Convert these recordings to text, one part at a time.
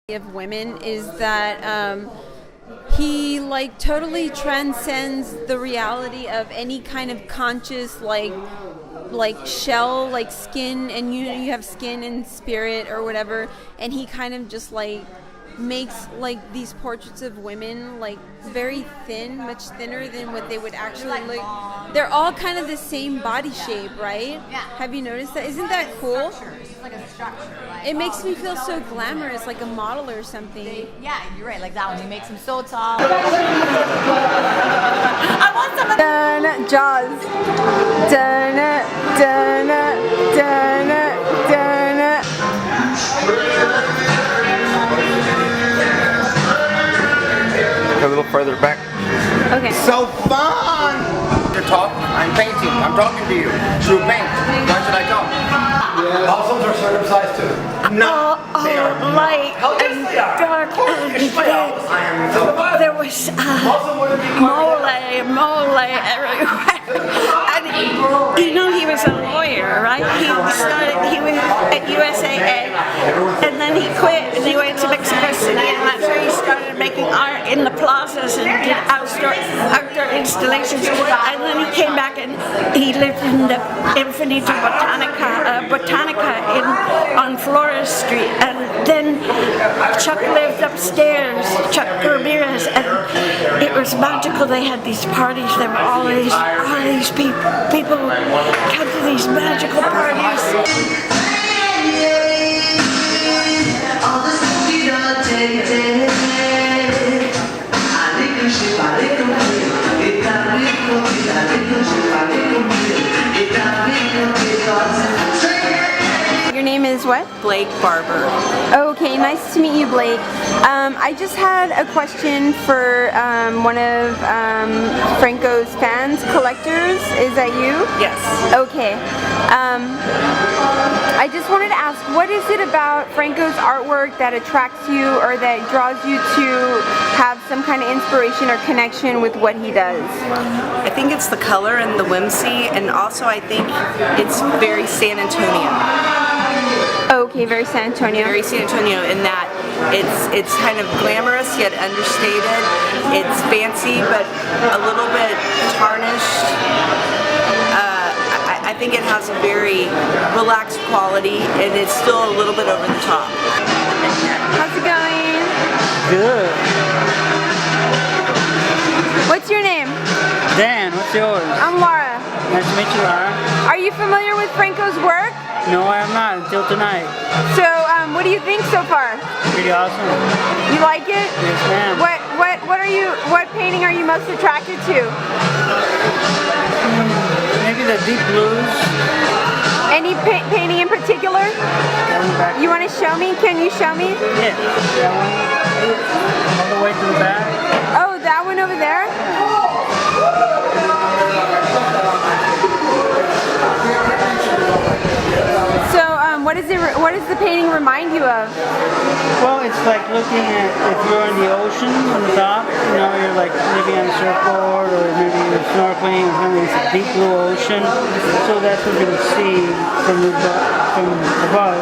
of women is that he like totally transcends the reality of any kind of conscious like shell, like skin, and you have skin and spirit or whatever, and he kind of just like makes like these portraits of women like very thin, much thinner than what they would actually look. They're all kind of the same body shape, right? Yeah. Have you noticed that? Isn't that cool? It's like a structure. Like, It makes me feel so glamorous, like a model or something. yeah, you're right. Like that one, he makes him so tall. I want some of Dun Jaws. Dun dun dun dun. A little further back. Okay. So fun! You're talking. I'm painting. I'm talking to you. Through paint. Why should I talk? Muslims are circumcised too. No, they are light and dark and there was mole everywhere. And you know he was a lawyer, right? He was at USAA and then he quit and he went to Mexico City and that's where he started making art in the plazas and did outdoor installations. And then he came back and he lived in the Infinito Botanica on Flores Street, and then Chuck lived upstairs, Chuck Ramirez, and it was magical. They had these parties. There were all these people come to these magical parties. Your name is what? Blake Barber. Okay, nice to meet you, Blake. I just had a question for one of Franco's fans, collectors. Is that you? Yes. Okay. I just wanted to ask, what is it about Franco's artwork that attracts you or that draws you to have some kind of inspiration or connection with what he does? I think it's the color and the whimsy, and also I think it's very San Antonio. Okay, very San Antonio. Very San Antonio in that it's kind of glamorous yet understated. It's fancy but a little bit tarnished. I think it has a very relaxed quality and it's still a little bit over the top. How's it going? Good. What's your name? Dan, what's yours? I'm Laura. Nice to meet you, Laura. Are you familiar with Franco's work? No, I am not until tonight. So, what do you think so far? Pretty awesome. You like it? Yes, ma'am. What painting are you most attracted to? Maybe the deep blues. Any painting in particular? Back. You want to show me? Can you show me? Yeah. That one. All the way to the back. Oh, that one over there? So, what does the painting remind you of? Well, it's like looking at if you're in the ocean on the top, you know, you're like living on a surfboard or maybe you're snorkeling or something, it's a deep blue ocean. So that's what you would see from above.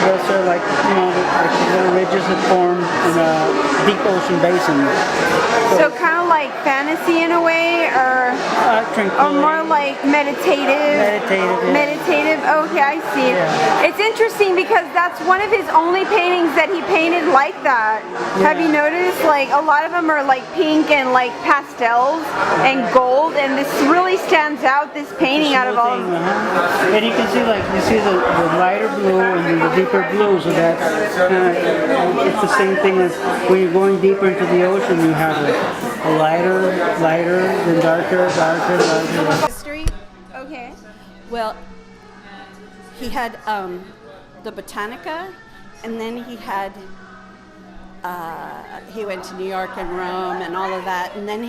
Those are like, you know, like little ridges that form in a deep ocean basin. So kind of like fantasy in a way, or more like meditative. Meditative. Okay, I see. Yeah. It's interesting because that's one of his only paintings that he painted like that. Yeah. Have you noticed? Like a lot of them are like pink and like pastels and gold, and this really stands out. This painting out of all. And you can see you see the lighter blue and the deeper blue. So that's it's the same thing as when you're going deeper into the ocean. You have a lighter, then darker. History. Okay. Well, he had the Botanica, and then he had he went to New York and Rome and all of that, and then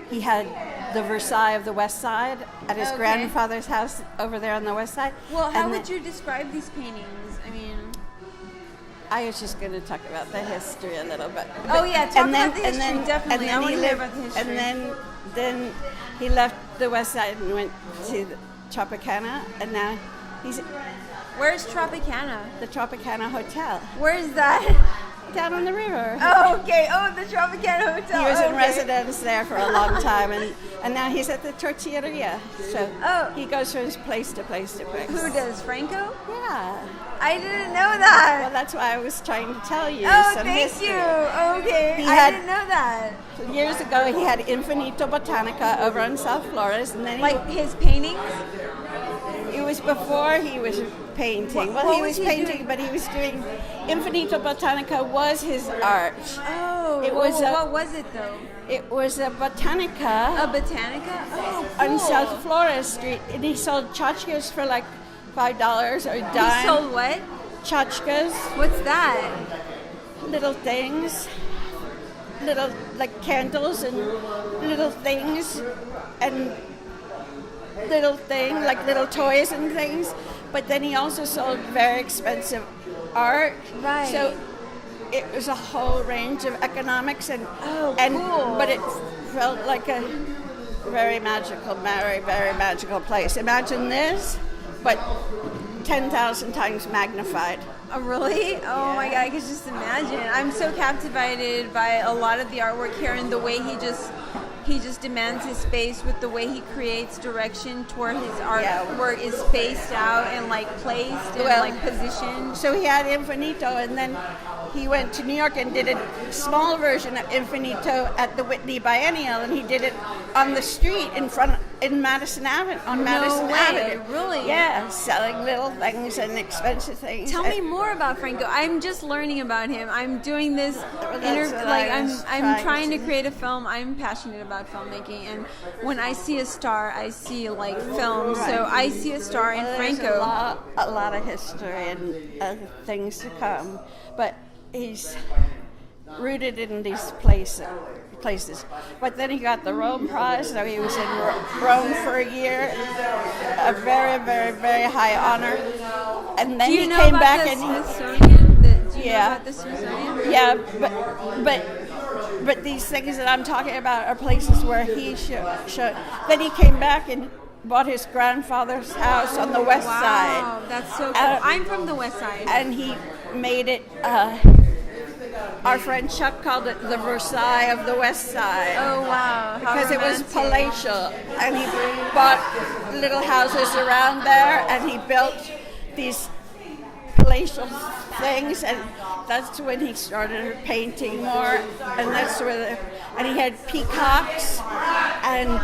he had the Versailles of the West Side at his grandfather's house over there on the West Side. Well, how would you describe these paintings? I mean, I was just going to talk about the history a little bit. Oh yeah, talk about the history, definitely. I want to hear about the history. And then he left the West Side and went to Tropicana, and now he's Where's Tropicana? The Tropicana Hotel. Where is that? down on the river. Oh, okay. Oh, the Tropicana Hotel. He was in Okay. residence there for a long time, and now he's at the Tortilleria. So he goes from place to place to place. Who does, Franco? Yeah. I didn't know that. Well, that's why I was trying to tell you Oh, some thank history. you. Okay. He I had- didn't know that. Years ago, he had Infinito Botanica over on South Flores, and then Like his paintings? it was before he was painting. Well, What he was was he painting, doing? but he was doing Infinito Botanica was his art. Oh. It was what was it though? It was a Botanica A Botanica? Oh, on cool. South Flores Street, and he sold tchotchkes for like $5 or a dime. He sold what? Tchotchkes, What's that? little things, little like candles and little things, and like little toys and things. But then he also sold very expensive art. Right. So it was a whole range of economics and cool. but it felt like a very magical, very, very magical place. Imagine this, but 10,000 times magnified. Oh, really? Oh my God, I could just imagine. I'm so captivated by a lot of the artwork here and the way he just demands his space with the way he creates direction toward his artwork is spaced out and like placed and like positioned. So he had Infinito, and then he went to New York and did a small version of Infinito at the Whitney Biennial, and he did it on the street in Madison Avenue. On Madison way, Avenue, really? Yeah, selling little things and expensive things. Tell me more about Franco. I'm just learning about him. I'm doing this that's what I was I'm trying trying to create a film. I'm passionate about filmmaking, and when I see a star, I see like film. So I see a star in There's Franco. a lot of history and things to come, but he's rooted in these places. But then he got the Rome Prize, so he was in Rome for a year, a very, very, very high honor. And then Do you he know came about back the and Smithsonian? Do you know Yeah. about the Smithsonian? yeah, but these things that I'm talking about are places where he showed. Then he came back and bought his grandfather's house on the west side. Wow, that's so cool. I'm from the west side. And he made it, our friend Chuck called it the Versailles of the West Side. Oh wow! How Because it was romantic. palatial, and he bought little houses around there, and he built these palatial things, and that's when he started painting more, and that's where and he had peacocks and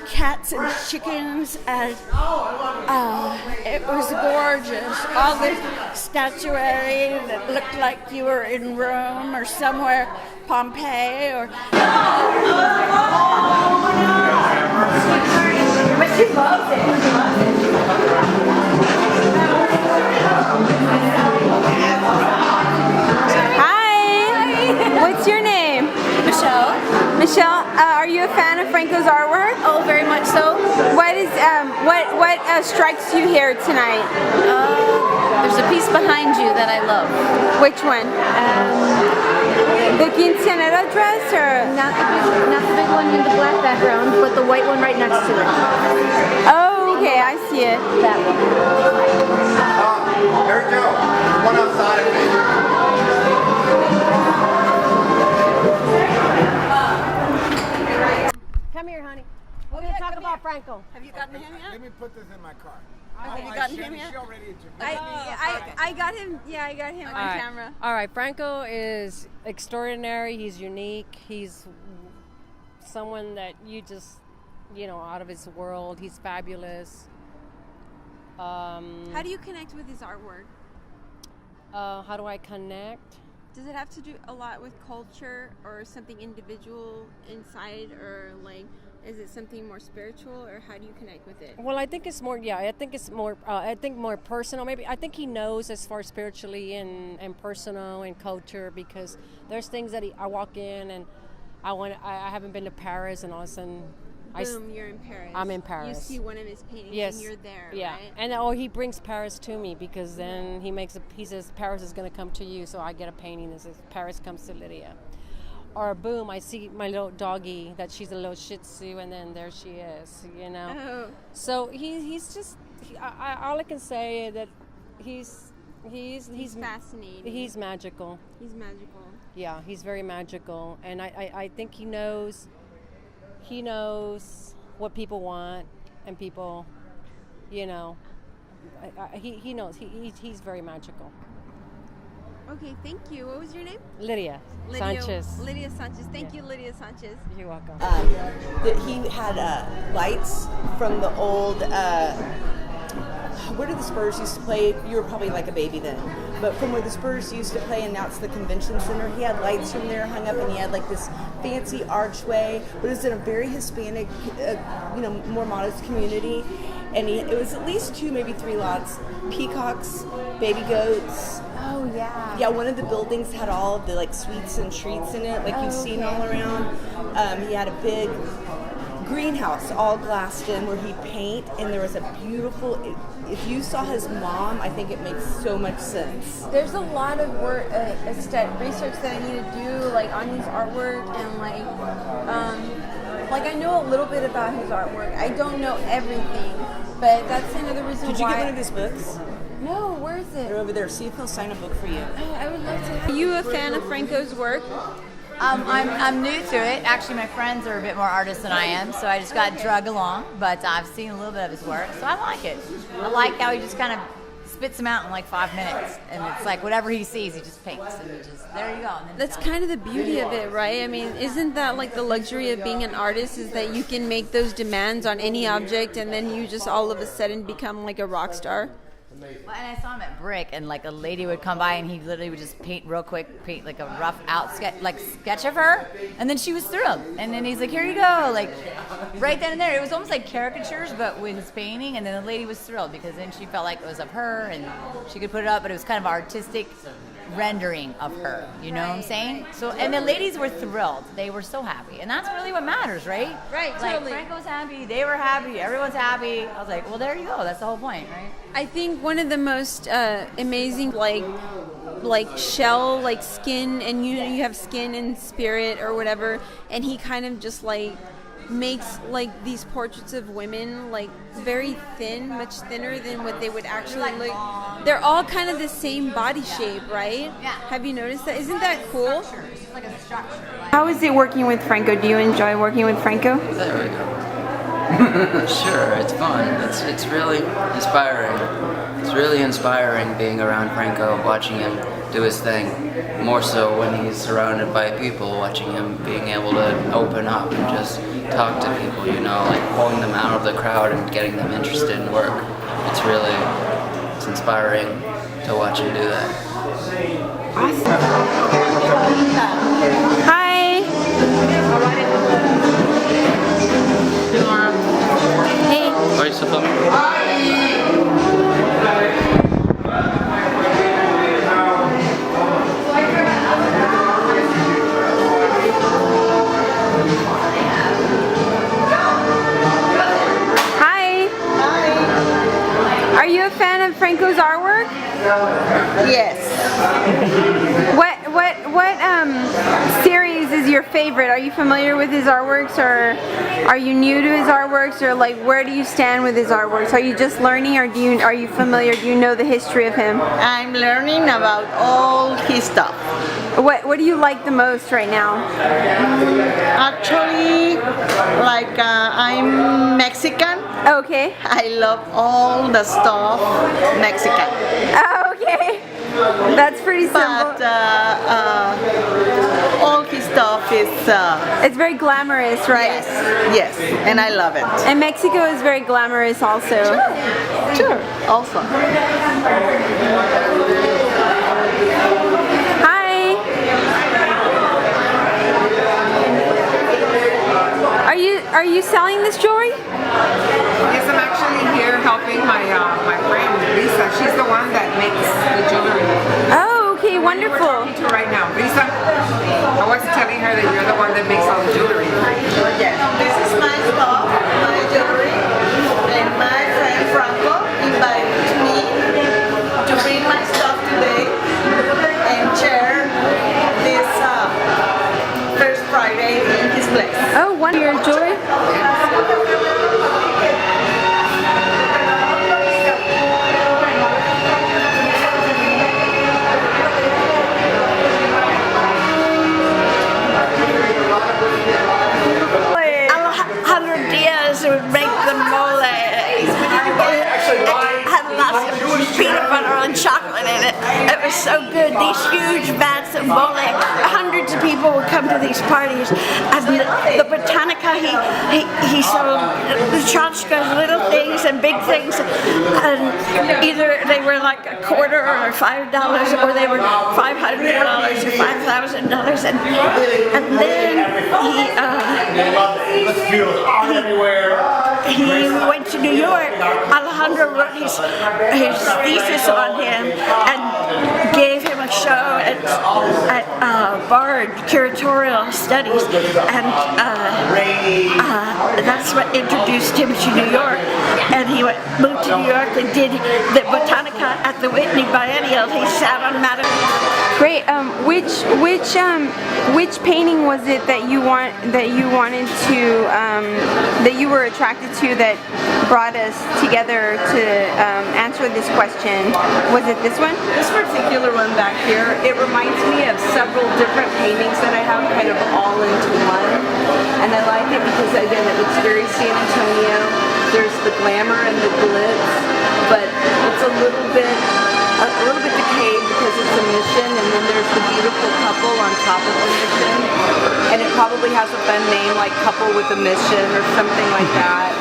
cats and chickens, and it was gorgeous. All the statuary that looked like you were in Rome or somewhere, Pompeii or. But she loves it. Hi. What's your name? Michelle. Michelle. Are you a fan of Franco's artwork? Oh, very much so. What is what strikes you here tonight? There's a piece behind you that I love. Which one? The quinceañera dress, or Not the big one in the black background, but the white one right next to it. oh, okay, I see it. That one. Here we go. One outside of me. Come here, honey. We're going to talk about Franco. Have you gotten him yet? Let me put this in my car. Have you gotten him yet? She already introduced me. I got him. Yeah, I got him on camera. All right, Franco is extraordinary. He's unique. He's someone that you just, out of his world. He's fabulous. How do you connect with his artwork? How do I connect? Does it have to do a lot with culture or something individual inside, or like, is it something more spiritual, or how do you connect with it? Well, I think it's more. Yeah, I think it's more. I think more personal. Maybe I think he knows as far spiritually and personal and culture, because there's things that I walk in and I haven't been to Paris, and all of a sudden. Boom, you're in Paris. I'm in Paris. You see one of his paintings, Yes. and you're there, Yeah. right? And he brings Paris to me, because then he says Paris is going to come to you, so I get a painting that says Paris comes to Lydia. Or boom, I see my little doggy that she's a little Shih Tzu, and then there she is, Oh. So he's just all I can say is that he's He's fascinating. He's magical. He's magical. Yeah, he's very magical, and I think he knows what people want, and people, you know, he knows he's very magical. Okay, thank you. What was your name? Lydia Sanchez. Lydia Sanchez. Thank you, Lydia Sanchez. You're welcome. He had lights from the old. Where did the Spurs used to play? You were probably like a baby then. But from where the Spurs used to play, and now it's the convention center, he had lights from there hung up, and he had like this fancy archway. But it was in a very Hispanic, more modest community. And it was at least 2, maybe 3 lots. Peacocks, baby goats. Oh, yeah. Yeah, one of the buildings had all of the like sweets and treats in it, like you've seen all around. He had a big greenhouse all glassed in where he'd paint, and there was a beautiful, if you saw his mom, I think it makes so much sense. There's a lot of work, research that I need to do, like on his artwork, and like I know a little bit about his artwork. I don't know everything, but that's another reason why. Did you get one of his books? No, where is it? They're over there. See if he'll sign a book for you. Oh, I would love to. Are you a fan of Franco's work? I'm new to it. Actually, my friends are a bit more artists than I am, so I just got drugged along. But I've seen a little bit of his work, so I like it. I like how he just kind of spits them out in like 5 minutes, and it's like whatever he sees, he just paints, and he just there you go. And then That's kind of the beauty of it, right? I mean, isn't that like the luxury of being an artist, is that you can make those demands on any object, and then you just all of a sudden become like a rock star? Well, and I saw him at Brick, and like a lady would come by, and he literally would just paint real quick, paint like a rough out sketch of her, and then she was thrilled. And then he's like, "Here you go!" Like right then and there. It was almost like caricatures, but with his painting. And then the lady was thrilled because then she felt like it was of her, and she could put it up, but it was kind of artistic rendering of her. You know what I'm saying? So, and the ladies were thrilled. They were so happy, and that's really what matters, right? Right, like, totally. Franco was happy. They were happy. Everyone's happy. I was like, well, there you go. That's the whole point, right? I think one of the most amazing, like shell, like skin, and you have skin and spirit or whatever, and he kind of just like makes like these portraits of women like very thin, much thinner than what they would actually look. They're all kind of the same body shape, right? Yeah. Have you noticed that? Isn't that cool? It's like a structure. How is it working with Franco? Do you enjoy working with Franco? There we go. Sure, it's fun. It's really inspiring. It's really inspiring being around Franco, watching him do his thing. More so when he's surrounded by people, watching him being able to open up and just talk to people, like pulling them out of the crowd and getting them interested in work. It's inspiring to watch him do that. Hi. Hey. Are you still filming? Hi. Are you a fan of Franco's artwork? Yes. What series is your favorite? Are you familiar with his artworks, or are you new to his artworks, or like where do you stand with his artworks? Are you just learning, or are you familiar? Do you know the history of him? I'm learning about all his stuff. What do you like the most right now? Actually, like I'm Mexican. Okay. I love all the stuff Mexican. Oh, okay. That's pretty simple. But all his stuff is... it's very glamorous, right? Yes, and I love it. And Mexico is very glamorous also. Sure, also. Hi. Are you selling this jewelry? Yes, I'm actually here helping my friend Lisa. She's the one that makes the jewelry. Oh, okay, wonderful. We're talking to her right now. Lisa, I was telling her that you're the one that makes all the jewelry. Yes, this is my stuff, my jewelry, and my friend Franco invited me to bring my stuff today and share this first Friday in his place. Oh, wonderful. Your jewelry? peanut butter and chocolate in it. It was so good. These huge vats of mole. Hundreds of people would come to these parties. And the Botanica, he sold the tchotchkes, little things and big things. And either they were like a quarter or $5, or they were $500 or $5,000. And then he went to New York. Alejandro wrote his thesis on him and gave him a show at Bard Curatorial Studies, and that's what introduced him to New York. And he moved to New York and did the Botanica at the Whitney Biennial. He sat on Madame. Great. Which painting was it that you wanted to that you were attracted to that brought us together to answer this question? Was it this one? This particular one back here, it reminds me of several different paintings that I have kind of all into one. And I like it because, again, it looks very San Antonio. There's the glamour and the glitz, but it's a little bit decayed because it's a mission, and then there's the beautiful couple on top of the mission. And it probably has a fun name like Couple with a Mission or something like that.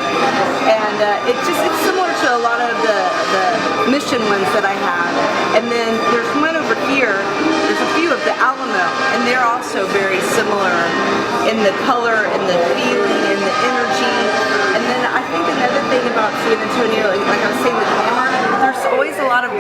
And it's similar to a lot of the mission ones that I have. And then there's one over here, there's a few of the Alamo, and they're also very similar in the color and the feeling and the energy. And then I think another thing about San Antonio, like I was saying, the glamour, there's always a lot of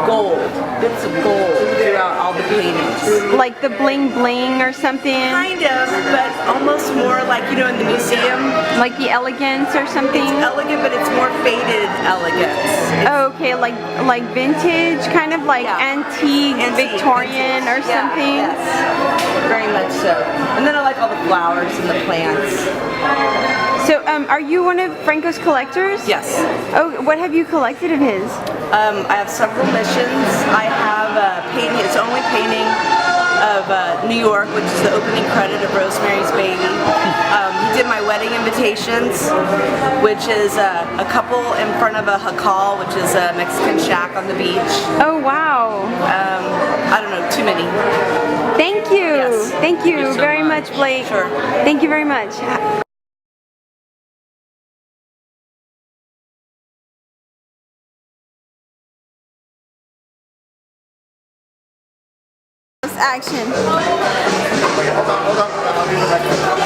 gold, bits of gold throughout all the paintings. Like the bling bling or something? Kind of, but almost more like, in the museum. Like the elegance or something? It's elegant, but it's more faded elegance. Okay, like vintage, kind of like antique Victorian or something? Yes, very much so. And then I like all the flowers and the plants. So, are you one of Franco's collectors? Yes. Oh, what have you collected of his? I have several missions. I have his only painting of New York, which is the opening credit of Rosemary's Baby. He did my wedding invitations, which is a couple in front of a jacal, which is a Mexican shack on the beach. Oh, wow. I don't know, too many. Thank you. Yes. Thank you very much, Blake. Sure. Thank you very much. Action. Hold on.